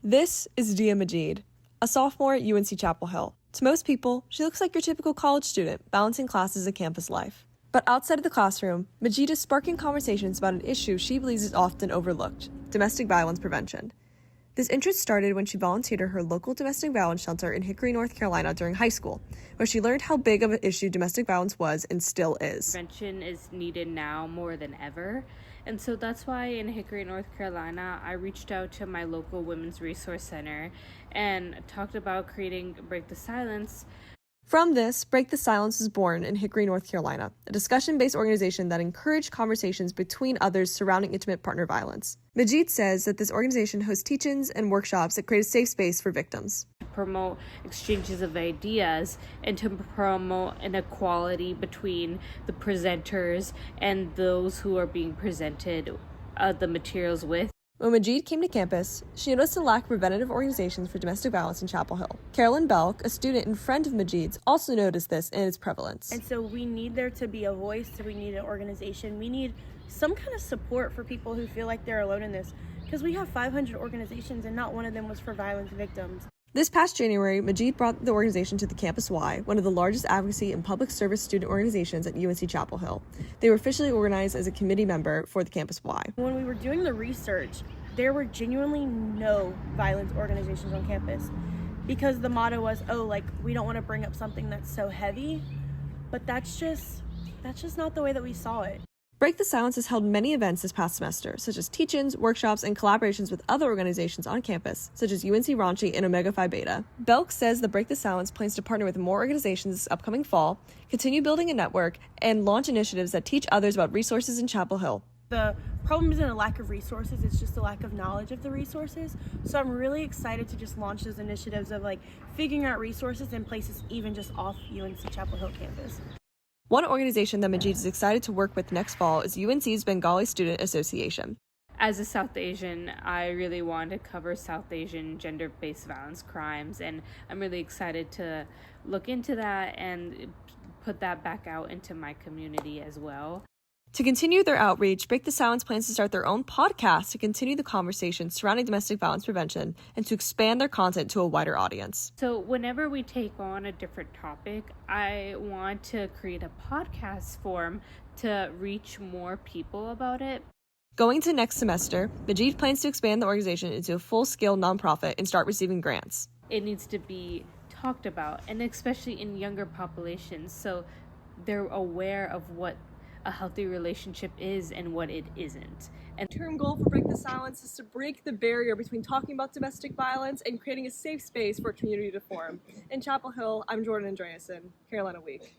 This is Dia Majid, a sophomore at UNC Chapel Hill. To most people, she looks like your typical college student, balancing classes and campus life. But outside of the classroom, Majid is sparking conversations about an issue she believes is often overlooked: domestic violence prevention. This interest started when she volunteered at her local domestic violence shelter in Hickory, North Carolina during high school, where she learned how big of an issue domestic violence was and still is. Prevention is needed now more than ever. And so that's why in Hickory, North Carolina, I reached out to my local Women's Resource Center and talked about creating Break the Silence. From this, Break the Silence was born in Hickory, North Carolina, a discussion-based organization that encouraged conversations between others surrounding intimate partner violence. Majid says that this organization hosts teach-ins and workshops that create a safe space for victims. Promote exchanges of ideas and to promote an equality between the presenters and those who are being presented the materials with. When Majid came to campus, she noticed a lack of preventative organizations for domestic violence in Chapel Hill. Carolyn Belk, a student and friend of Majid's, also noticed this and its prevalence. And so we need there to be a voice, we need an organization, we need some kind of support for people who feel like they're alone in this. Because we have 500 organizations and not one of them was for violence victims. This past January, Majid brought the organization to the Campus Y, one of the largest advocacy and public service student organizations at UNC Chapel Hill. They were officially organized as a committee member for the Campus Y. When we were doing the research, there were genuinely no violence organizations on campus because the motto was, we don't want to bring up something that's so heavy, but that's just not the way that we saw it. Break the Silence has held many events this past semester, such as teach-ins, workshops, and collaborations with other organizations on campus, such as UNC Raunchy and Omega Phi Beta. Belk says that Break the Silence plans to partner with more organizations this upcoming fall, continue building a network, and launch initiatives that teach others about resources in Chapel Hill. The problem isn't a lack of resources, it's just a lack of knowledge of the resources. So I'm really excited to just launch those initiatives of figuring out resources in places even just off UNC Chapel Hill campus. One organization that Majid is excited to work with next fall is UNC's Bengali Student Association. As a South Asian, I really want to cover South Asian gender-based violence crimes, and I'm really excited to look into that and put that back out into my community as well. To continue their outreach, Break the Silence plans to start their own podcast to continue the conversation surrounding domestic violence prevention and to expand their content to a wider audience. So whenever we take on a different topic, I want to create a podcast form to reach more people about it. Going to next semester, Majid plans to expand the organization into a full-scale nonprofit and start receiving grants. It needs to be talked about, and especially in younger populations, so they're aware of what a healthy relationship is and what it isn't. And the term goal for Break the Silence is to break the barrier between talking about domestic violence and creating a safe space for a community to form. In Chapel Hill, I'm Jordan Andreasen, Carolina Week.